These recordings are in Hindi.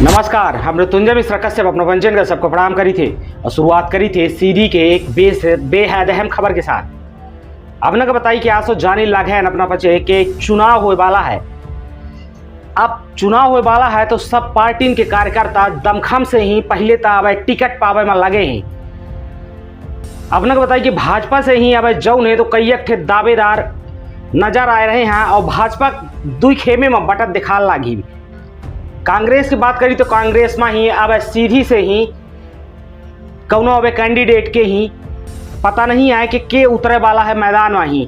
नमस्कार, हम मृत्युंजय मिश्र कश्यप अपना पंचन का सबको प्रणाम करी थे और शुरुआत करी थे सीधी के एक बेहद अहम खबर के साथ। आपने का बताई कि आज तो जाने लग है अपना पचे के चुनाव होने वाला है। अब चुनाव होने वाला है तो सब पार्टी के कार्यकर्ता दमखम से ही पहले तो अब टिकट पावे में लगे हैं। आपने का बताई कि भाजपा से ही अब जौन है तो कई एक दावेदार नजर आ रहे हैं और भाजपा दुई खेमे में बटत दिखा लगी। कांग्रेस की बात करी तो कांग्रेस में ही अब सीधी से ही कौनो अब कैंडिडेट के ही पता नहीं है कि के उतरे वाला है मैदान में ही।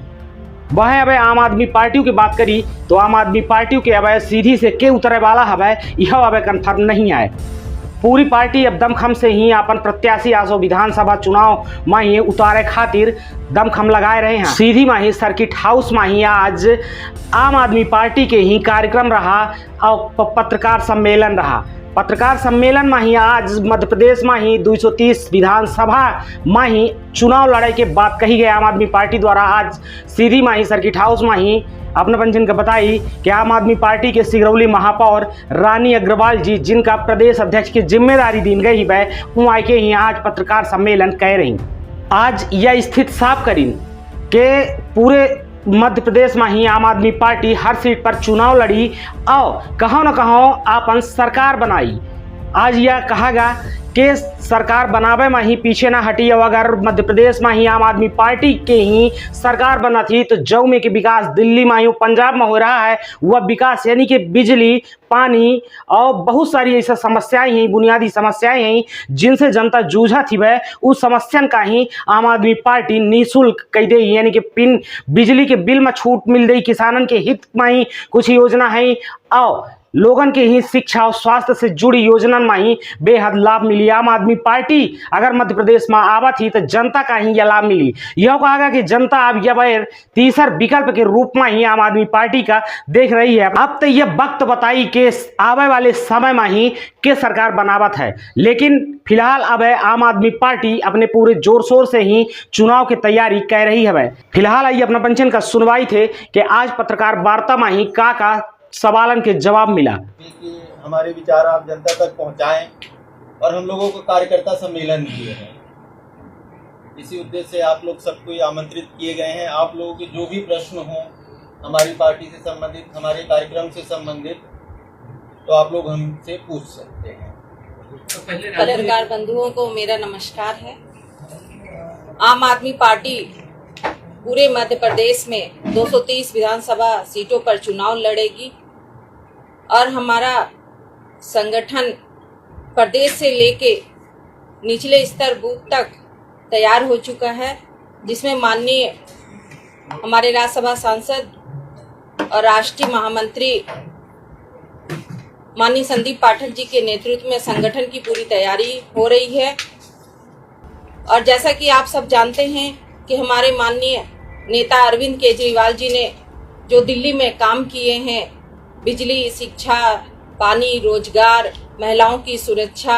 वह अब आम आदमी पार्टी की बात करी तो आम आदमी पार्टी के अब सीधी से के उतरे वाला है यह अब कन्फर्म नहीं है। पूरी पार्टी अब दमखम से ही अपन प्रत्याशी आसो विधानसभा चुनाव में ही उतारे खातिर दमखम लगाए रहे हैं। सीधी में ही सर्किट हाउस में ही आज आम आदमी पार्टी के ही कार्यक्रम रहा और पत्रकार सम्मेलन रहा। पत्रकार सम्मेलन में ही आज मध्य प्रदेश में ही 230 विधानसभा में ही चुनाव लड़ाई के बात कही गई आम आदमी पार्टी द्वारा। आज सीधी में ही सर्किट हाउस में ही अपने पंचन का बताई कि आम आदमी पार्टी के सिगरौली महापौर रानी अग्रवाल जी, जिनका प्रदेश अध्यक्ष की जिम्मेदारी दी गई है, वो आके ही आज पत्रकार सम्मेलन कह रही। आज यह स्थिति साफ करी कि पूरे मध्य प्रदेश में ही आम आदमी पार्टी हर सीट पर चुनाव लड़ी और कहीं न कहीं अपन सरकार बनाई। आज यह कहागा कि सरकार बनावे में ही पीछे ना हटी। और अगर मध्य प्रदेश में ही आम आदमी पार्टी के ही सरकार बना थी तो जौ में के विकास दिल्ली में ही पंजाब में हो रहा है वह विकास, यानी कि बिजली, पानी और बहुत सारी ऐसी समस्याएं हैं, बुनियादी समस्याएं हैं जिनसे जनता जूझा थी। वह उस समस्या का ही आम आदमी पार्टी निःशुल्क कह दे, यानी कि बिजली के बिल में छूट मिल गई, किसानन के हित में ही कुछ योजना है और लोगन के ही शिक्षा और स्वास्थ्य से जुड़ी योजना में ही बेहद लाभ मिली। आम आदमी पार्टी अगर मध्य प्रदेश में आवा थी तो जनता का ही यह लाभ मिली। यह कहा कि जनता अब यह तीसर विकल्प के रूप में ही आम आदमी पार्टी का देख रही है। अब तो यह वक्त बताई कि आवे वाले समय में ही के सरकार बनावत है, लेकिन फिलहाल अब आम आदमी पार्टी अपने पूरे जोर शोर से ही चुनाव की तैयारी कर रही है। फिलहाल आइए अपना पंचन का सुनवाई थे कि आज पत्रकार वार्ता में ही का सवालन के जवाब मिला कि हमारे विचार आप जनता तक पहुंचाएं और हम लोगों को कार्यकर्ता सम्मेलन किए हैं। इसी उद्देश्य से आप लोग सबको आमंत्रित किए गए हैं। आप लोगों के जो भी प्रश्न हों हमारी पार्टी से संबंधित, हमारे कार्यक्रम से संबंधित, तो आप लोग हमसे पूछ सकते हैं। पत्रकार बंधुओं को मेरा नमस्कार है। आम आदमी पार्टी पूरे मध्य प्रदेश में 230 विधानसभा सीटों पर चुनाव लड़ेगी और हमारा संगठन प्रदेश से लेके निचले स्तर बूथ तक तैयार हो चुका है, जिसमें माननीय हमारे राज्यसभा सांसद और राष्ट्रीय महामंत्री माननीय संदीप पाठक जी के नेतृत्व में संगठन की पूरी तैयारी हो रही है। और जैसा कि आप सब जानते हैं कि हमारे माननीय नेता अरविंद केजरीवाल जी ने जो दिल्ली में काम किए हैं, बिजली, शिक्षा, पानी, रोजगार, महिलाओं की सुरक्षा,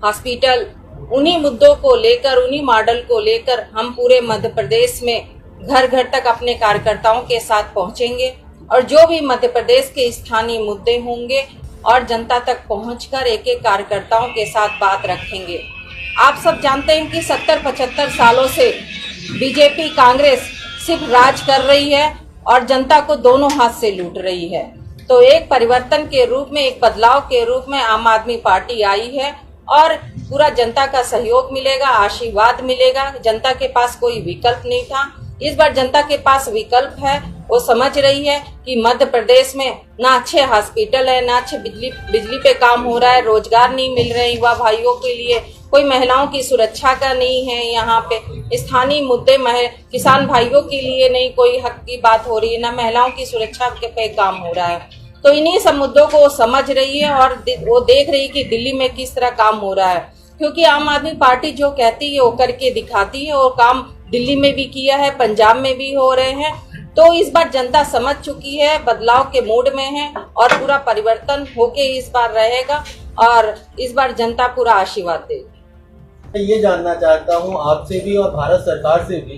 हॉस्पिटल, उन्हीं मुद्दों को लेकर, उन्हीं मॉडल को लेकर हम पूरे मध्य प्रदेश में घर घर तक अपने कार्यकर्ताओं के साथ पहुंचेंगे और जो भी मध्य प्रदेश के स्थानीय मुद्दे होंगे और जनता तक पहुंचकर एक एक कार्यकर्ताओं के साथ बात रखेंगे। आप सब जानते हैं कि 70-75 सालों से बीजेपी, कांग्रेस सिर्फ राज कर रही है और जनता को दोनों हाथ से लूट रही है। तो एक परिवर्तन के रूप में, एक बदलाव के रूप में आम आदमी पार्टी आई है और पूरा जनता का सहयोग मिलेगा, आशीर्वाद मिलेगा। जनता के पास कोई विकल्प नहीं था, इस बार जनता के पास विकल्प है। वो समझ रही है कि मध्य प्रदेश में ना अच्छे हॉस्पिटल है, ना अच्छे बिजली पे काम हो रहा है, रोजगार नहीं मिल रहे युवा भाइयों के लिए, कोई महिलाओं की सुरक्षा का नहीं है, यहाँ पे स्थानीय मुद्दे किसान भाइयों के लिए नहीं कोई हक की बात हो रही है, ना महिलाओं की सुरक्षा पे काम हो रहा है। तो इन्हीं सब मुद्दों को वो समझ रही है और वो देख रही है कि दिल्ली में किस तरह काम हो रहा है, क्योंकि आम आदमी पार्टी जो कहती है वो करके दिखाती है और काम दिल्ली में भी किया है, पंजाब में भी हो रहे हैं। तो इस बार जनता समझ चुकी है, बदलाव के मूड में है और पूरा परिवर्तन होके इस बार रहेगा और इस बार जनता पूरा आशीर्वाद देगी। मैं ये जानना चाहता हूँ आपसे भी और भारत सरकार से भी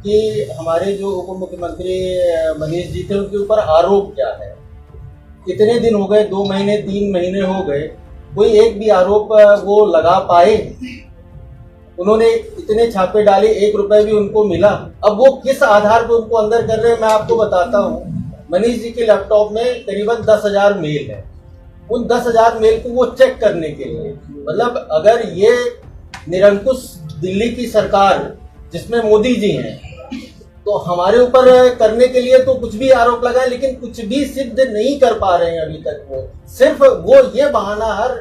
कि हमारे जो उप मुख्यमंत्री मनीष जी थे उनके ऊपर आरोप क्या है। कितने दिन हो गए, 2 महीने 3 महीने हो गए कोई एक भी आरोप वो लगा पाए? उन्होंने इतने छापे डाले, 1 रुपए भी उनको मिला? अब वो किस आधार पर उनको अंदर कर रहे हैं मैं आपको बताता हूँ। मनीष जी के लैपटॉप में करीबन 10,000 मेल है। उन 10,000 मेल को वो चेक करने के लिए, मतलब अगर ये निरंकुश दिल्ली की सरकार जिसमें मोदी जी हैं, तो हमारे ऊपर करने के लिए तो कुछ भी आरोप लगाए, लेकिन कुछ भी सिद्ध नहीं कर पा रहे हैं अभी तक। वो सिर्फ वो ये बहाना हर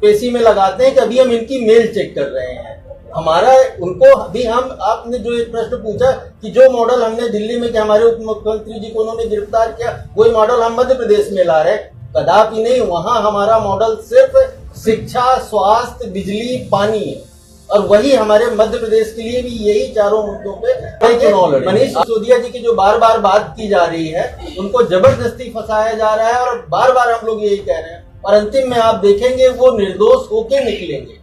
पेशी में लगाते हैं कि अभी हम इनकी मेल चेक कर रहे हैं। हमारा उनको अभी हम, आपने जो एक प्रश्न पूछा कि जो मॉडल हमने दिल्ली में कि हमारे उप मुख्यमंत्री जी को उन्होंने गिरफ्तार किया, वही मॉडल हम मध्य प्रदेश में ला रहे, कदापि नहीं। वहां हमारा मॉडल सिर्फ शिक्षा, स्वास्थ्य, बिजली, पानी है, और वही हमारे मध्य प्रदेश के लिए भी यही चारों मुद्दों पे चुनाव लड़े। मनीष सिसोदिया जी की जो बार बार बात की जा रही है, उनको जबरदस्ती फंसाया जा रहा है, और बार बार हम लोग यही कह रहे हैं, और अंतिम में आप देखेंगे वो निर्दोष होके निकलेंगे।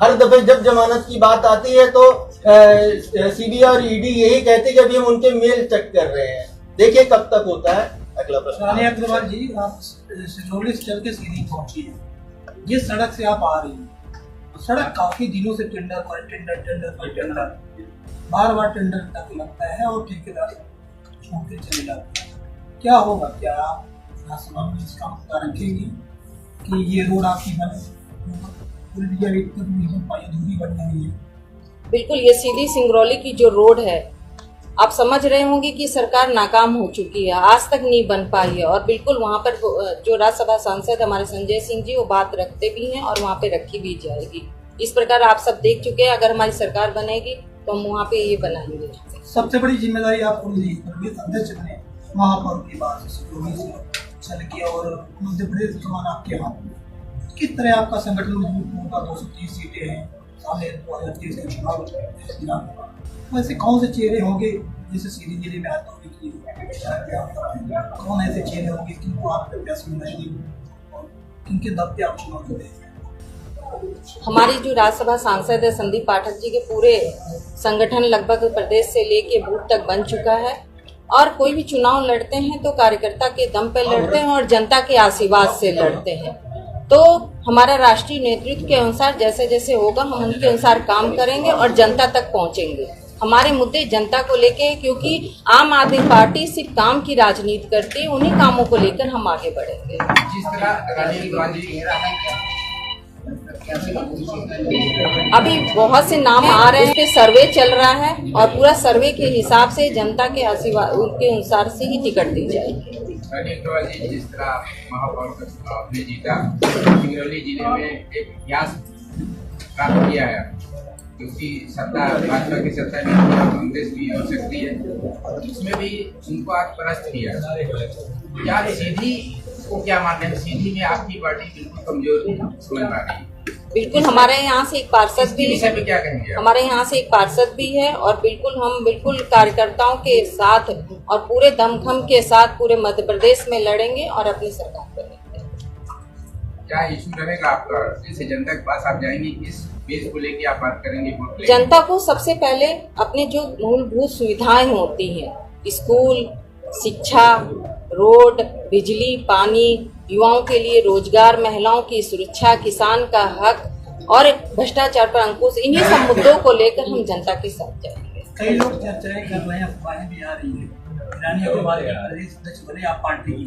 हर दफे जब जमानत की बात आती है तो सीबीआई और ईडी यही कहते हैं कि अभी हम उनके मेल चेक कर रहे हैं। देखिए कब तक होता है। अगला प्रश्न। रानी अग्रवाल जी, आप सिंगरौली से चल के सीधी पहुंची है, जिस सड़क से आप आ रही हैं, सड़क काफी दिनों से टेंडर बार बार टेंडर तक लगता है और ठेकेदार छोड़ के चले जाते हैं। क्या होगा? क्या आप विधानसभा में इसका मुद्दा रखेंगी कि ये रोड आपकी बने? बिल्कुल, ये सीधी सिंगरौली की जो रोड है, आप समझ रहे होंगे कि सरकार नाकाम हो चुकी है, आज तक नहीं बन पाई है। और बिल्कुल वहाँ पर जो राज्यसभा सांसद हमारे संजय सिंह जी, वो बात रखते भी हैं और वहाँ पे रखी भी जाएगी। इस प्रकार आप सब देख चुके हैं, अगर हमारी सरकार बनेगी तो हम वहाँ पे ये बनाएंगे। सबसे बड़ी जिम्मेदारी आपको मिली, अध्यक्ष बने, महापौर की बात चल के और मध्य प्रदेश कमान आपके हाथ में। किस तरह आपका संगठन मजबूत होगा? 230 सीटें हैं, सामने 2023 के चुनाव, वैसे कौन से चेहरे होंगे जैसे सीधी जिले में आता होगी कि कौन ऐसे चेहरे होंगे किनको आप प्रत्याशी बनाएंगे और किनके दम पे आप चुनाव लड़ेंगे? हमारी जो राज्यसभा सांसद है संदीप पाठक जी के पूरे संगठन लगभग प्रदेश से लेके बूथ तक बन चुका है, और कोई भी चुनाव लड़ते हैं तो कार्यकर्ता के दम पे लड़ते हैं और जनता के आशीर्वाद से लड़ते हैं। तो हमारा राष्ट्रीय नेतृत्व के अनुसार जैसे जैसे होगा हम उनके अनुसार काम करेंगे और जनता तक पहुंचेंगे। हमारे मुद्दे जनता को लेके, क्योंकि आम आदमी पार्टी सिर्फ काम की राजनीति करती है, उन्हीं कामों को लेकर हम आगे बढ़ेंगे। जिस तरह अभी बहुत से नाम आ रहे हैं, सर्वे चल रहा है और पूरा सर्वे के हिसाब से जनता के आशीर्वाद के अनुसार से ही टिकट दी जाएगी। जिस तरह महापौर का चुनाव में जीता, सिंगरौली जिले में एक इतिहास प्राप्त किया है, क्योंकि सत्ता भाजपा की सत्ता में कांग्रेस भी हो सकती है, उसमें भी उनको आज परास्त किया। क्या सीधी को क्या मानते हैं? सीधी में आपकी पार्टी बिल्कुल कमजोर समझ पा रही है। बिल्कुल, हमारे यहाँ से एक पार्षद भी विषय पे क्या कहेंगे? हमारे यहाँ से एक पार्षद भी है और बिल्कुल हम बिल्कुल कार्यकर्ताओं के साथ और पूरे दमखम के साथ पूरे मध्य प्रदेश में लड़ेंगे और अपनी सरकार बनेंगे। क्या इशू रहेगा आपका? जैसे जनता के पास आप जाएंगे, किस बेस को लेके आप बात करेंगे? जनता को सबसे पहले अपने जो मूलभूत सुविधाएं होती हैं, स्कूल, शिक्षा, रोड, बिजली, पानी, युवाओं के लिए रोजगार, महिलाओं की सुरक्षा, किसान का हक और भ्रष्टाचार पर अंकुश, इन्हीं सब मुद्दों को लेकर हम जनता के साथ जाएंगे। कई लोग चर्चाएं कर रहे हैं, अफवाहें भी आ रही है, रानी अग्रवाल प्रदेश अध्यक्ष बने आप पार्टी की,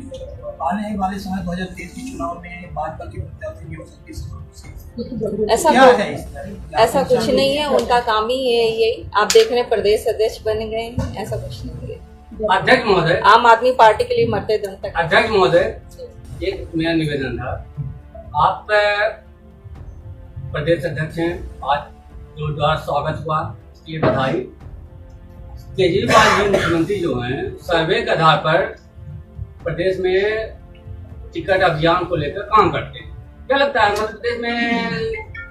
आने वाले समय 2023 के चुनाव में भाजपा की प्रत्याशी भी हो सकती है। ऐसा कुछ नहीं है, उनका काम ही है यही। आप देख रहे हैं प्रदेश अध्यक्ष बन गए हैं, ऐसा कुछ नहीं है। अध्यक्ष महोदय, आम आदमी पार्टी के लिए मरते दम तक। अध्यक्ष महोदय, एक मेरा निवेदन था, आप प्रदेश अध्यक्ष हैं, आज जोरदार स्वागत हुआ, इसके बधाई। केजरीवाल जी मुख्यमंत्री जो हैं, सर्वे के आधार पर प्रदेश में टिकट अभियान को लेकर काम करते हैं। क्या लगता है मध्य प्रदेश में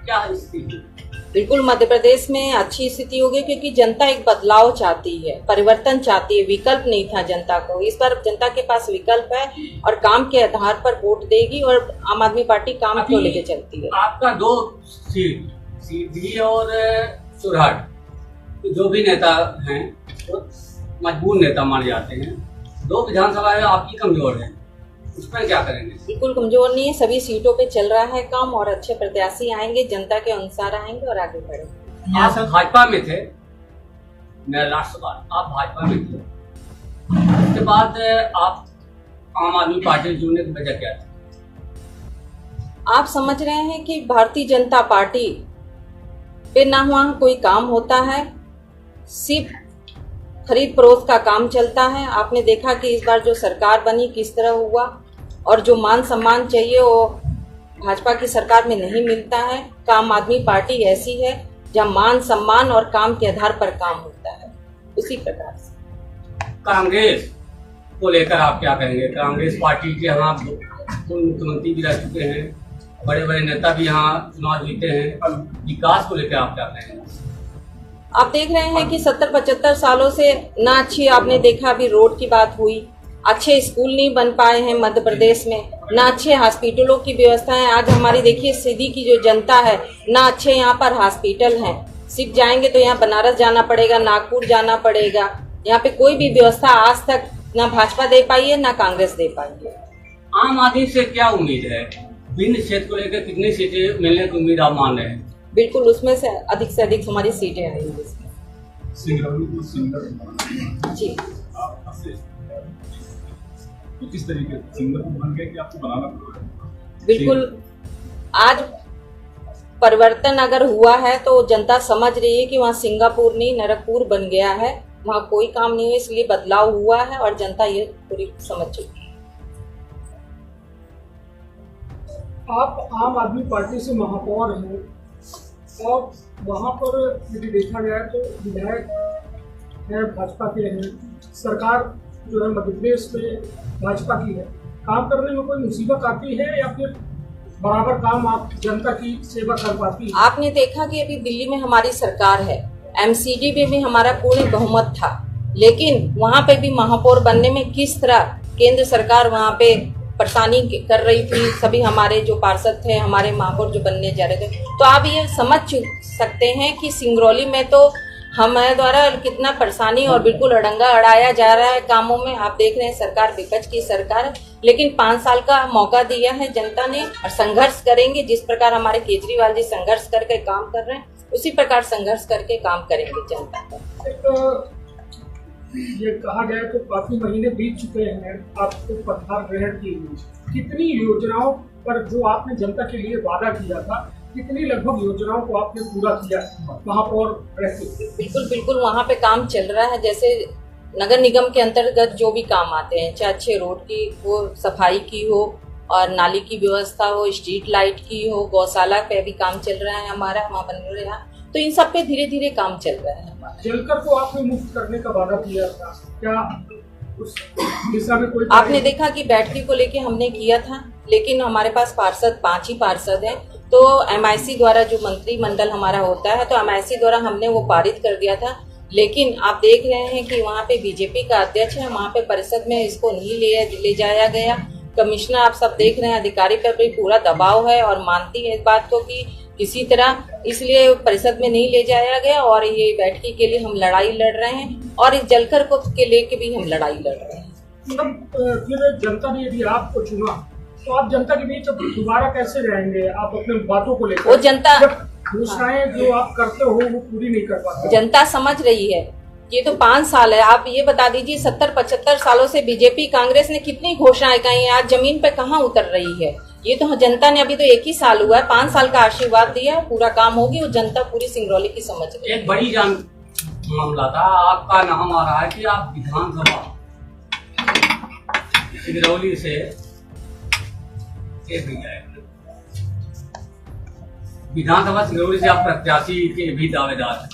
क्या स्थिति? बिल्कुल, मध्य प्रदेश में अच्छी स्थिति होगी, क्योंकि जनता एक बदलाव चाहती है, परिवर्तन चाहती है। विकल्प नहीं था जनता को, इस बार जनता के पास विकल्प है और काम के आधार पर वोट देगी और आम आदमी पार्टी काम को लेके चलती है। आपका 2 सीट, सीधी और सुरहाट, जो भी नेता हैं वो मजबूर नेता माने जाते हैं। 2 विधानसभा आपकी कमजोर है, उसमें क्या करेंगे? बिल्कुल कमजोर नहीं है, सभी सीटों पे चल रहा है काम और अच्छे प्रत्याशी आएंगे, जनता के अनुसार आएंगे और आगे बढ़ेंगे। आप भाजपा में थे, मैं राष्ट्रवाद, आप भाजपा में थे, उसके बाद आप आम आदमी पार्टी जुड़ने की वजह क्या थी? आप समझ रहे हैं कि भारतीय जनता पार्टी पे ना वहाँ कोई काम होता है, सिर्फ खरीद फरोख्त का काम चलता है। आपने देखा कि इस बार जो सरकार बनी किस तरह हुआ, और जो मान सम्मान चाहिए वो भाजपा की सरकार में नहीं मिलता है। आम आदमी पार्टी ऐसी है जहाँ मान सम्मान और काम के आधार पर काम होता है। उसी प्रकार से कांग्रेस को लेकर आप क्या कहेंगे? कांग्रेस पार्टी के यहाँ मुख्यमंत्री भी रह चुके हैं, बड़े बड़े नेता भी यहाँ चुनाव जीते हैं, विकास को लेकर आप क्या कहेंगे? आप देख रहे हैं कि 70-75 सालों से ना अच्छी, आपने देखा अभी रोड की बात हुई, अच्छे स्कूल नहीं बन पाए हैं मध्य प्रदेश में, ना अच्छे हॉस्पिटलों की व्यवस्था है। आज हमारी देखिए सीधी की जो जनता है, ना अच्छे यहाँ पर हॉस्पिटल हैं, सिर्फ जाएंगे तो यहाँ बनारस जाना पड़ेगा, नागपुर जाना पड़ेगा। यहाँ पे कोई भी व्यवस्था आज तक ना भाजपा दे पाई है ना कांग्रेस दे पाई है। आम आदमी से क्या उम्मीद है? भिन्न क्षेत्र को लेकर कितनी सीटें मिलने की उम्मीद आप मान रहे हैं? बिल्कुल उसमें से अधिक हमारी सीटें आएंगी जी। तो किस तरीके से सिंगर को बन गए कि आपको बनाना पड़ेगा? बिल्कुल, आज परिवर्तन अगर हुआ है तो जनता समझ रही है कि वहाँ सिंगापुर नहीं नरकपुर बन गया है, वहाँ कोई काम नहीं है, इसलिए बदलाव हुआ है और जनता ये पूरी समझ चुकी है। आप आम आदमी पार्टी से महापौर हैं और वहाँ पर यदि देखा जाए तो विधायक है भाजपा के हैं, सरकार जो है मध्य प्रदेश में भाजपा की है, काम करने में कोई मुसीबत आती है या फिर बराबर काम आप जनता की सेवा कर पाती है? आपने देखा कि अभी दिल्ली में हमारी सरकार है, एमसीडी में भी हमारा पूर्ण बहुमत था, लेकिन वहाँ पे भी महापौर बनने में किस तरह केंद्र सरकार वहाँ पे परेशानी कर रही थी। सभी हमारे जो पार्षद थे, हमारे महापौर जो बनने जा रहे थे, तो आप ये समझ सकते हैं कि सिंगरौली में तो हमारे द्वारा कितना परेशानी और बिल्कुल अड़ंगा अड़ाया जा रहा है कामों में। आप देख रहे हैं सरकार विपक्ष की सरकार है, लेकिन 5 साल का मौका दिया है जनता ने और संघर्ष करेंगे। जिस प्रकार हमारे केजरीवाल जी संघर्ष करके काम कर रहे हैं, उसी प्रकार संघर्ष करके काम करेंगे जनता का। ये कहा जाए तो काफी महीने बीत चुके हैं आपको पदभार ग्रहण किए हुए, कितनी योजनाओं पर जो आपने जनता के लिए वादा किया था, कितनी लगभग योजनाओं को आपने पूरा किया महापौर रहते? बिल्कुल वहाँ पे काम चल रहा है। जैसे नगर निगम के अंतर्गत जो भी काम आते हैं, चाहे अच्छे रोड की हो, सफाई की हो और नाली की व्यवस्था हो, स्ट्रीट लाइट की हो, गौशाला पे भी काम चल रहा है हमारा, वहाँ बन रहा है, तो इन सब पे धीरे धीरे काम चल रहा है हमारा। जलकर को आपने मुक्त करने का वादा किया था, क्या उस दिशा में कोई? आपने देखा कि बैठकी को लेके हमने किया था, लेकिन हमारे पास पार्षद 5 ही पार्षद हैं, तो MIC द्वारा जो मंत्रिमंडल हमारा होता है, तो MIC द्वारा हमने वो पारित कर दिया था। लेकिन आप देख रहे हैं कि वहाँ पे बीजेपी का अध्यक्ष है, वहाँ पे परिषद में इसको नहीं ले जाया गया। कमिश्नर आप सब देख रहे हैं, अधिकारी पर भी पूरा दबाव है और मानती है इस बात को कि किसी तरह, इसलिए परिषद में नहीं ले जाया गया और ये बैठकी के लिए हम लड़ाई लड़ रहे हैं और इस जलकर को के लेके भी हम लड़ाई लड़ रहे हैं। फिर जनता ने यदि आपको चुना तो आप जनता के बीच दोबारा कैसे रहेंगे? आप अपने बातों को लेकर, वो जनता घोषणाएं जो आप करते हो वो पूरी नहीं कर पाते, जनता समझ रही है। ये तो 5 साल है, आप ये बता दीजिए 70-75 सालों से बीजेपी कांग्रेस ने कितनी घोषणाएं कही है, आज जमीन पे कहाँ उतर रही है? ये तो जनता ने, अभी तो 1 ही साल हुआ है, 5 साल का आशीर्वाद दिया, पूरा काम होगी, वो जनता पूरी सिंगरौली की समझ रही है। एक बड़ी मामला था, आपका नाम आ रहा है कि आप विधानसभा सिंगरौली से विधानसभा सिंगरौली से आप प्रत्याशी के भी दावेदार हैं।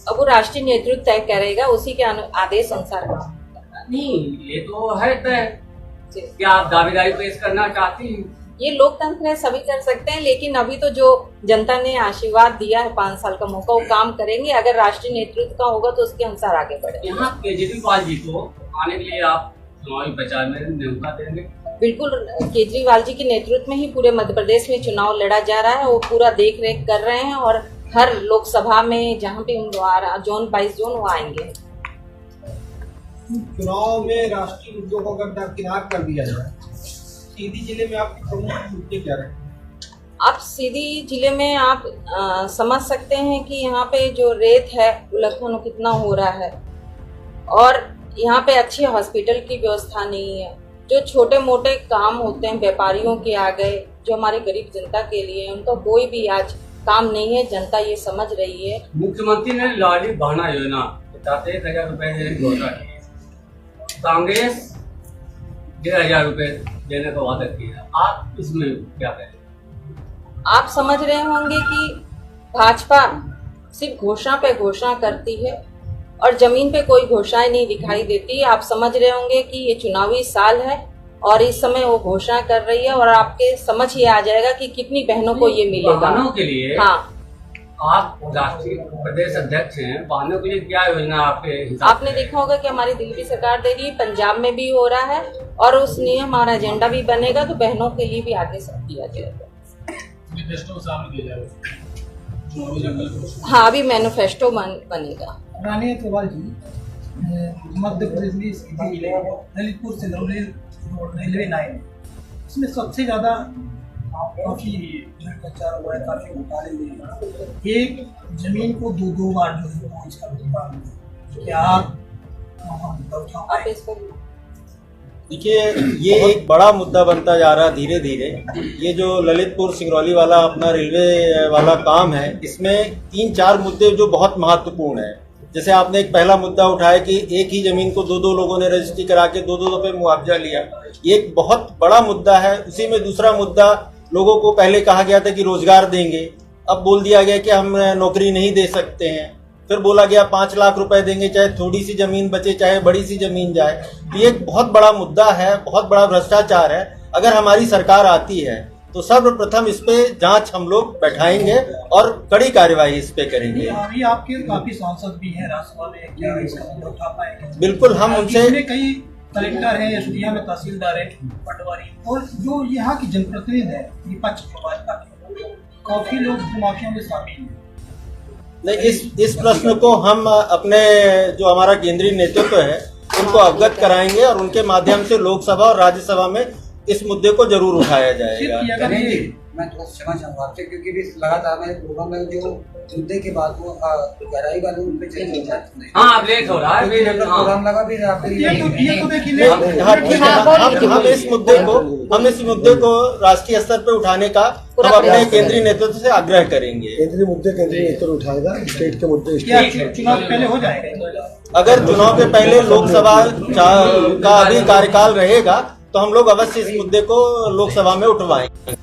अब वो राष्ट्रीय नेतृत्व तय करेगा, उसी के आदेश अनुसार काम। नहीं, ये तो है तय। क्या आप दावेदारी पेश करना चाहती हैं? ये लोकतंत्र है, सभी कर सकते हैं, लेकिन अभी तो जो जनता ने आशीर्वाद दिया है 5 साल का मौका, वो काम करेंगे। अगर राष्ट्रीय नेतृत्व का होगा तो उसके अनुसार आगे बढ़ेंगे। यहाँ केजरीवाल जी को आने के लिए आप चुनावी प्रचार में न्योता देंगे? बिल्कुल, केजरीवाल जी के नेतृत्व में ही पूरे मध्य प्रदेश में चुनाव लड़ा जा रहा है, वो पूरा देख रेख कर रहे हैं और हर लोकसभा में जहाँ पे जोन 22 जोन वो आएंगे। चुनाव में राष्ट्रीय मुद्दों को अगर दरकिनार कर दिया जाए सीधी जिले में आपके प्रमुख मुद्दे क्या रहे? आप सीधी जिले में आप समझ सकते हैं कि यहाँ पे जो रेत है उल्लंघन कितना हो रहा है, और यहाँ पे अच्छी हॉस्पिटल की व्यवस्था नहीं है। जो छोटे मोटे काम होते हैं व्यापारियों के आ गए, जो हमारे गरीब जनता के लिए, उनका कोई भी आज काम नहीं है। जनता ये समझ रही है। मुख्यमंत्री ने लाडली बहना योजना 1,000 रुपए देने की घोषणा की, कांग्रेस 1,500 रुपए देने का वादा किया। आप इसमें क्या कहें? आप समझ रहे होंगे कि भाजपा सिर्फ घोषणा पे घोषणा करती है और जमीन पे कोई घोषणाएं नहीं दिखाई देती। आप समझ रहे होंगे कि ये चुनावी साल है और इस समय वो घोषणा कर रही है, और आपके समझ ये आ जाएगा कि कितनी बहनों को ये मिलेगा। बहनों के लिए हाँ, आप राष्ट्रीय प्रदेश अध्यक्ष हैं, बहनों के लिए क्या योजना आपके हिसाब आपने देखा होगा कि हमारी दिल्ली सरकार दे रही है, पंजाब में भी हो रहा है, और उस लिए हमारा एजेंडा भी बनेगा, तो बहनों के लिए भी आगे सब दिया जाएगा। हाँ, अभी मैनिफेस्टो बनेगा। रानी अग्रवाल जी, मध्य प्रदेश में सीधी जिले ललितपुर सिंगरौली रेलवे लाइन, इसमें सबसे ज्यादा काफी भ्रष्टाचार हुआ है, काफी घोटाले हुए हैं। एक जमीन को दो बार जो है वो इसका मुद्दा है। क्या आप मुद्दा उठा आप पाए? इस पर देखिए, ये एक बड़ा मुद्दा बनता जा रहा है धीरे धीरे। ये जो ललितपुर सिंगरौली वाला अपना रेलवे वाला काम है, इसमें 3-4 मुद्दे जो बहुत महत्वपूर्ण है। जैसे आपने एक पहला मुद्दा उठाया कि एक ही जमीन को दो लोगों ने रजिस्ट्री करा के 2 रुपए मुआवजा लिया, ये एक बहुत बड़ा मुद्दा है। उसी में दूसरा मुद्दा, लोगों को पहले कहा गया था कि रोजगार देंगे, अब बोल दिया गया कि हम नौकरी नहीं दे सकते हैं। फिर बोला गया 5 लाख रुपए देंगे, चाहे थोड़ी सी जमीन बचे चाहे बड़ी सी जमीन जाए। ये एक बहुत बड़ा मुद्दा है, बहुत बड़ा भ्रष्टाचार है। अगर हमारी सरकार आती है तो सर्वप्रथम इस पे जांच हम लोग बैठाएंगे और कड़ी कार्यवाही इस पे करेंगे। अभी आपके काफी सांसद भी हैं राज्यसभा में, क्या इसका मुद्दा उठा पाएंगे? बिल्कुल, हम उनसे इसमें कई कलेक्टर हैं, एसडीएम में तहसीलदार है, पटवारी, और जो यहाँ की जनप्रतिनिधि है विपक्ष भाजपा के, काफी लोग माफिया में शामिल हैं। नहीं, इस प्रश्न को हम अपने जो हमारा केंद्रीय नेतृत्व है उनको अवगत कराएंगे और उनके माध्यम से लोकसभा और राज्यसभा में इस मुद्दे को जरूर उठाया जाएगा। मैं थोड़ा क्षमा चाहूँगा आपसे, क्योंकि भी लगातार मेरे प्रोग्राम में जो मुद्दे के बाद वो गहराई वाले उन पे चले जाते हैं। हाँ, अब लेट हो रहा है, प्रोग्राम लगा भी आपके लिए। हम इस मुद्दे को राष्ट्रीय स्तर पे उठाने का हम अपने केंद्रीय नेतृत्व से आग्रह करेंगे। केंद्रीय मुद्दे केंद्रीय नेतृत्व उठाएगा, स्टेट के मुद्दे चुनाव पहले हो जाएगा। अगर चुनाव के पहले लोकसभा का अभी कार्यकाल रहेगा तो हम लोग अवश्य इस मुद्दे को लोकसभा में उठवाएंगे।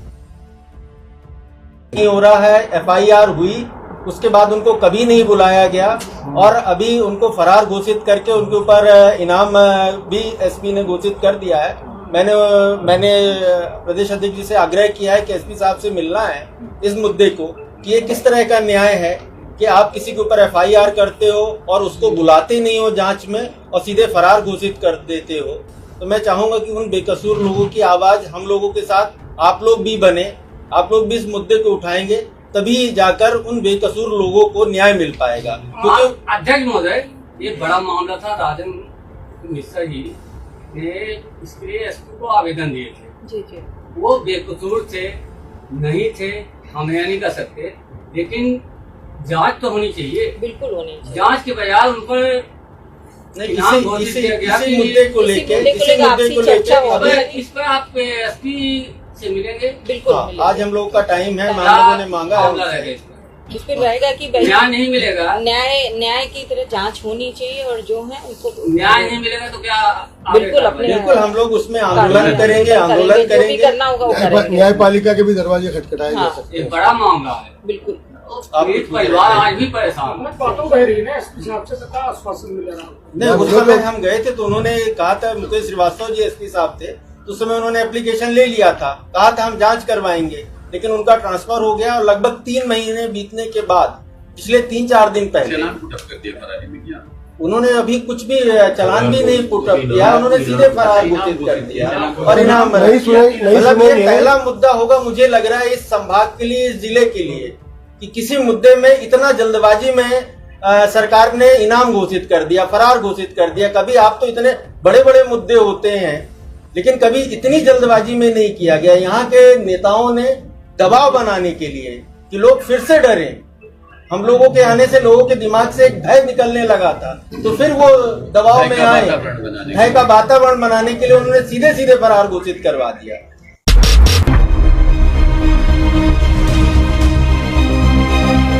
नहीं हो रहा है, एफआईआर हुई, उसके बाद उनको कभी नहीं बुलाया गया और अभी उनको फरार घोषित करके उनके ऊपर इनाम भी एसपी ने घोषित कर दिया है। मैंने प्रदेश अध्यक्ष जी से आग्रह किया है कि एसपी साहब से मिलना है इस मुद्दे को कि ये किस तरह का न्याय है कि आप किसी के ऊपर एफआईआर करते हो और उसको बुलाते नहीं हो जांच में और सीधे फरार घोषित कर देते हो। तो मैं चाहूंगा कि उन बेकसूर लोगों की आवाज हम लोगों के साथ आप लोग भी बने, आप लोग भी इस मुद्दे को उठाएंगे, तभी जाकर उन बेकसूर लोगों को न्याय मिल पाएगा। क्योंकि अध्यक्ष महोदय, ये बड़ा मामला था, राजन मिश्रा जी ने इसके लिए एसपी को आवेदन दिए थे। जी। वो बेकसूर थे, नहीं थे, हम यह नहीं कर सकते, लेकिन जांच तो होनी चाहिए। बिल्कुल होनी चाहिए। जांच के बजाय उन पर इसी मुद्दे को लेके इस पर आप एसपी से मिलेंगे। बिल्कुल मिलेंगे। आज हम लोग का टाइम है, हम लोगों ने मांगा है, इस पर रहेगा कि न्याय नहीं मिलेगा, न्याय की तरह जांच होनी चाहिए और जो है उनको न्याय नहीं मिलेगा तो क्या बिल्कुल हम लोग उसमें आंदोलन करेंगे, जो भी करना होगा वो करेंगे। न्यायपालिका के भी दरवाजे खटखटाए जा सकते हैं। बड़ा मामला है। बिल्कुल, परिवार आज भी परेशान बातों बह रही है ना, एसपी साहब से तो आश्वासन मिलेगा। नहीं, उस समय हम गए थे तो उन्होंने कहा था, मुकेश श्रीवास्तव जी एसपी साहब थे, तो उस समय उन्होंने एप्लीकेशन ले लिया था, कहा था हम जांच करवाएंगे, लेकिन उनका ट्रांसफर हो गया और लगभग 3 महीने बीतने के बाद पिछले 3-4 दिन पहले उन्होंने अभी कुछ भी चलान भी नहीं पुट अप किया, उन्होंने सीधे फरार घोषित कर दिया और इनाम मतलब ये पहला मुद्दा होगा मुझे लग रहा है इस संभाग के लिए, इस जिले के लिए, कि किसी मुद्दे में इतना जल्दबाजी में सरकार ने इनाम घोषित कर दिया, फरार घोषित कर दिया। कभी आप तो इतने बड़े बड़े मुद्दे होते हैं लेकिन कभी इतनी जल्दबाजी में नहीं किया गया। यहाँ के नेताओं ने दबाव बनाने के लिए कि लोग फिर से डरें, हम लोगों के आने से लोगों के दिमाग से एक भय निकलने लगा था, तो फिर वो दबाव में आए, भय का वातावरण बनाने के लिए उन्होंने सीधे सीधे फरार घोषित करवा दिया।